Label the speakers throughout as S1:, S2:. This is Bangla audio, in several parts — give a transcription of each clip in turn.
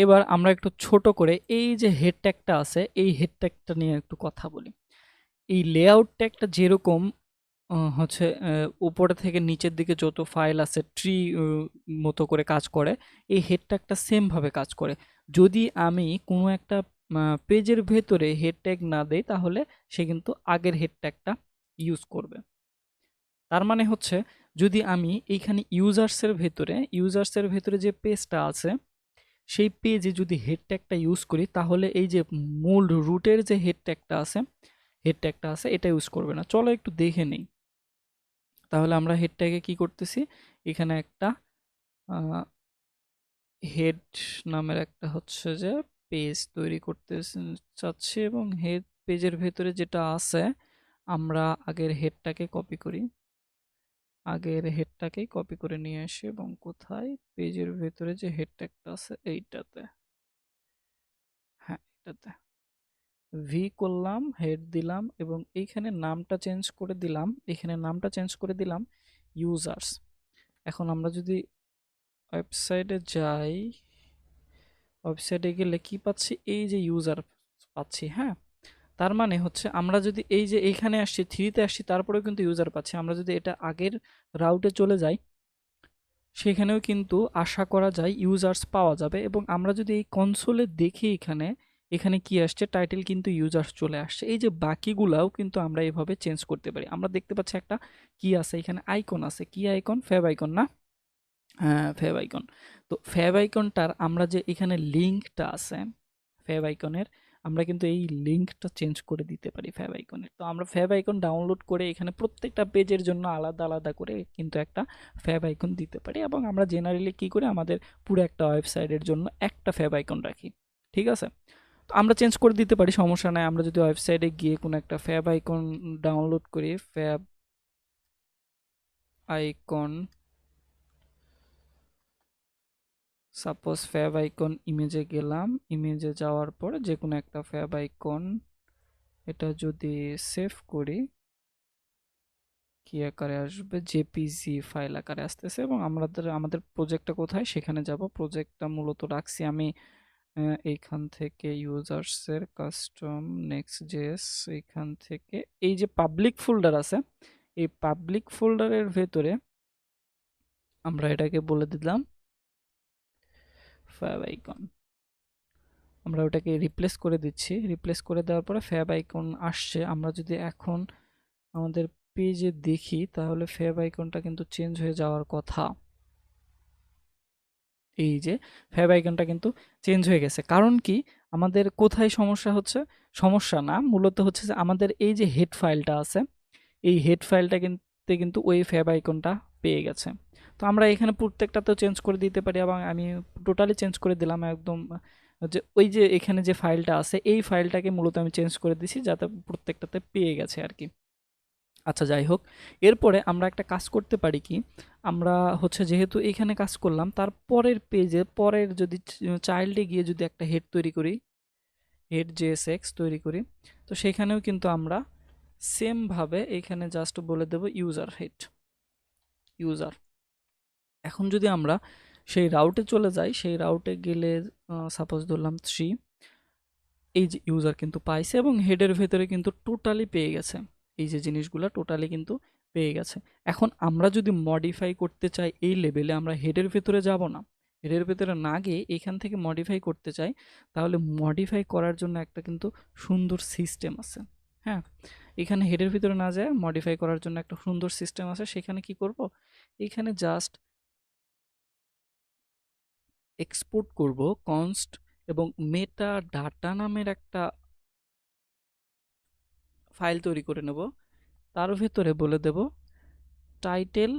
S1: এবার আমরা একটু ছোট করে এই যে হেড ট্যাগটা আছে এই হেড ট্যাগটা নিয়ে একটু কথা বলি। এই লেআউট ট্যাগটা যেরকম হচ্ছে উপরে থেকে নিচের দিকে যত ফাইল আছে ট্রি মতো করে কাজ করে, এই হেড ট্যাগটা সেম ভাবে কাজ করে। যদি আমি কোনো একটা পেজের ভেতরে হেড ট্যাগ না দেই তাহলে সে কিন্তু আগের হেড ট্যাগটা ইউজ করবে। তার মানে হচ্ছে যদি আমি এইখানে ইউজার্সের ভেতরে যে পেজটা আছে সেই পেজে যদি হেড ট্যাগটা ইউজ করি তাহলে এই যে মূল রুটের যে হেড ট্যাগটা আছে এটা ইউজ করবে না। চলো একটু দেখে নেই। তাহলে আমরা হেড ট্যাগে কি করতেছি, এখানে একটা হেড নামের একটা হচ্ছে যে পেজ তৈরি করতে চাচ্ছি এবং হেড পেজের ভেতরে যেটা আছে আমরা আগের হেডটাকেই কপি করে নিয়ে আসি এবং কোথায় পেজের ভেতরে যে হেড ট্যাগটা আছে এইটাতে, হ্যাঁ এটাতে ভি করলাম, হেড দিলাম এবং এখানে নামটা চেঞ্জ করে দিলাম ইউজার্স। এখন আমরা যদি ওয়েবসাইটে যাই, ওয়েবসাইটে গেলে কি পাচ্ছি, এই যে ইউজার পাচ্ছি। হ্যাঁ, তার মানে হচ্ছে আমরা যদি এই যে এইখানে আসছি থ্রিতে আসছি তারপরেও কিন্তু ইউজার পাচ্ছি। আমরা যদি এটা আগের রাউটে চলে যাই সেখানেও কিন্তু আশা করা যায় ইউজার্স পাওয়া যাবে। এবং আমরা যদি এই কনসোলে দেখি এখানে এখানে কি আসছে, টাইটেল কিন্তু ইউজার্স চলে আসছে। এই যে বাকিগুলাও কিন্তু আমরা এভাবে চেঞ্জ করতে পারি। আমরা দেখতে পাচ্ছি একটা কি আছে, এখানে আইকন আছে, কি আইকন, ফ্যাব আইকন না, হ্যাঁ ফ্যাব আইকন। তো ফ্যাব আইকনটার আমরা যে এখানে লিঙ্কটা আছে ফ্যাব আইকনের, আমরা কিন্তু এই লিঙ্কটা চেঞ্জ করে দিতে পারি ফ্যাব আইকনের। তো আমরা ফ্যাব আইকন ডাউনলোড করে এখানে প্রত্যেকটা পেজের জন্য আলাদা আলাদা করে কিন্তু একটা ফ্যাব আইকন দিতে পারি এবং আমরা জেনারেলি কি করি আমাদের পুরো একটা ওয়েবসাইটের জন্য একটা ফ্যাব আইকন রাখি। ঠিক আছে, তো আমরা চেঞ্জ করে দিতে পারি, সমস্যা নাই। আমরা যদি ওয়েবসাইটে গিয়ে কোনো একটা ফ্যাব আইকন ডাউনলোড করি, favicon, suppose favicon ইমেজে গেলাম, ইমেজে যাওয়ার পর যে কোনো একটা ফ্যাব আইকন এটা যদি সেভ করি কি আকারে আসবে, জেপিজি ফাইল আকারে আসতেছে। এবং আমাদের প্রজেক্টটা কোথায় সেখানে যাব। প্রজেক্টটা মূলত রাখছি আমি এইখান থেকে ইউজার্সের কাস্টম নেক্সট জেএস, এইখান থেকে এই যে পাবলিক ফোল্ডার আছে এই পাবলিক ফোল্ডারের ভেতরে আমরা এটাকে বলে দিলাম ফ্যাব আইকন। আমরা ওটাকে রিপ্লেস করে দিচ্ছি, রিপ্লেস করে দেওয়ার পরে ফ্যাব আইকন আসছে। আমরা যদি এখন আমাদের পেজে দেখি তাহলে ফ্যাব আইকনটা কিন্তু চেঞ্জ হয়ে যাওয়ার কথা। এই যে ফ্যাব আইকনটা কিন্তু চেঞ্জ হয়ে গেছে। কারণ কি, আমাদের কোথায় সমস্যা হচ্ছে, সমস্যা না মূলত হচ্ছে যে আমাদের এই যে হেড ফাইলটা আছে এই হেড ফাইলটা কিন্তু ওই ফ্যাব আইকনটা পেয়ে গেছে। তো আমরা এখানে প্রত্যেকটাতেও চেঞ্জ করে দিতে পারি এবং আমি টোটালি চেঞ্জ করে দিলাম একদম। যে ওই যে এখানে যে ফাইলটা আছে এই ফাইলটাকে মূলত আমি চেঞ্জ করে দিছি যাতে প্রত্যেকটাতে পেয়ে গেছে আর কি। আচ্ছা যাই হোক, এরপরে আমরা একটা কাজ করতে পারি কি, আমরা হচ্ছে যেহেতু এখানে কাজ করলাম তার পরের পেজে পরের যদি চাইল্ডে গিয়ে যদি একটা হেড তৈরি করি, হেড জেএসএক্স তৈরি করি, তো সেখানেও কিন্তু আমরা সেম ভাবে এখানে জাস্ট বলে দেব ইউজার হেড ইউজার। এখন যদি আমরা সেই রাউটে চলে যাই, সেই রাউটে গেলে সাপোজ ধরলাম 3, এই যে ইউজার কিন্তু পাইছে এবং হেডের ভেতরে কিন্তু টোটালি পেয়ে গেছে। এই যে জিনিসগুলো টোটালি কিন্তু পেয়ে গেছে। এখন আমরা যদি মডিফাই করতে চাই এই লেভেলে, আমরা হেডের ভেতরে যাব না, হেডের ভেতরে না গিয়ে এখান থেকে মডিফাই করতে চাই, তাহলে মডিফাই করার জন্য একটা কিন্তু সুন্দর সিস্টেম আছে। হ্যাঁ, এখানে হেডের ভিতরে না যায় মডিফাই করার জন্য একটা সুন্দর সিস্টেম আছে। সেখানে কি করব, এখানে জাস্ট এক্সপোর্ট করব কনস্ট এবং মেটা ডাটা নামের একটা ফাইল তৈরি করে নেব। তার ভেতরে বলে দেব টাইটেল,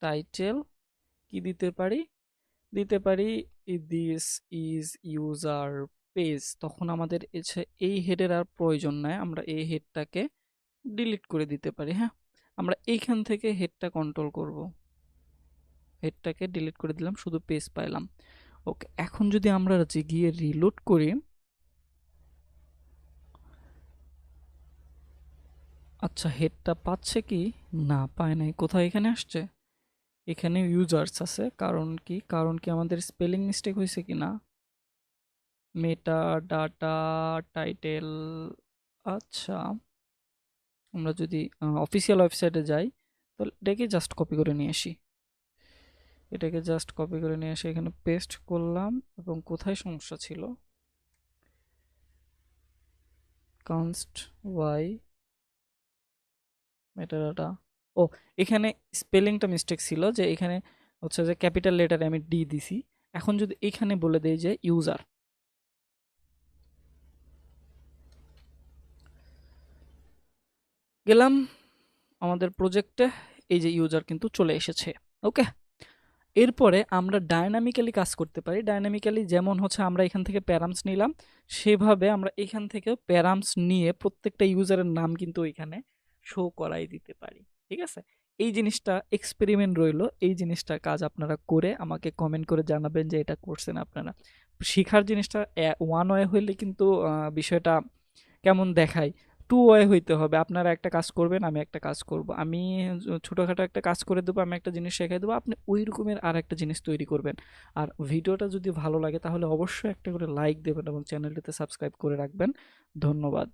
S1: টাইটেল কি দিতে পারি, দিতে পারি দিস ইজ ইউজার পেজ। তখন আমাদের এই হেডের আর প্রয়োজন নাই, আমরা এই হেডটাকে ডিলিট করে দিতে পারি। হ্যাঁ, আমরা এইখান থেকে হেডটা কন্ট্রোল করব, হেডটাকে ডিলিট করে দিলাম, শুধু পেজ পাইলাম। ওকে, এখন যদি আমরা গিয়ে রিলোড করি, আচ্ছা হেডটা পাচ্ছে কি, না পায় নাই, কোথায় এখানে আসছে, এখানে ইউজার্স আছে, কারণ কি আমাদের স্পেলিং মিস্টেক হয়েছে কি না। মেটা ডাটা টাইটেল, আচ্ছা আমরা যদি অফিসিয়াল ওয়েবসাইটে যাই, তো এটাকে জাস্ট কপি করে নিয়ে আসি, এখানে পেস্ট করলাম। এবং কোথায় সমস্যা ছিল, কনস্ট ওয়াই মেটাডাটা, ও এখানে স্পেলিংটা মিস্টেক ছিল, যে এখানে হচ্ছে যে ক্যাপিটাল লেটারে আমি ডি দিছি। এখন যদি এখানে বলে দেই যে ইউজার, গেলাম আমাদের প্রজেক্টে, এই যে ইউজার কিন্তু চলে এসেছে। ওকে, এরপরে আমরা ডায়নামিক্যালি কাজ করতে পারি। ডায়নামিক্যালি যেমন হচ্ছে আমরা এখান থেকে প্যারামস নিলাম, সেভাবে আমরা এখান থেকে প্যারামস নিয়ে প্রত্যেকটা ইউজারের নাম কিন্তু এখানে শো করাই দিতে পারি। ঠিক আছে, এই জিনিসটা এক্সপেরিমেন্ট রইলো, এই জিনিসটা কাজ আপনারা করে আমাকে কমেন্ট করে জানাবেন যে এটা করছেন আপনারা। শিখার জিনিসটা ওয়ান ওয়ে হইলে কিন্তু বিষয়টা কেমন দেখায়, টু ওয়ে হইতে হবে। আপনারা একটা কাজ করবেন, আমি একটা কাজ করব, আমি ছোটোখাটো একটা কাজ করে দেবো, আমি একটা জিনিস শেখাই দেবো, আপনি ওই রকমের আর একটা জিনিস তৈরি করবেন। আর ভিডিওটা যদি ভালো লাগে তাহলে অবশ্যই একটা করে লাইক দেবেন এবং চ্যানেলটিতে সাবস্ক্রাইব করে রাখবেন। ধন্যবাদ।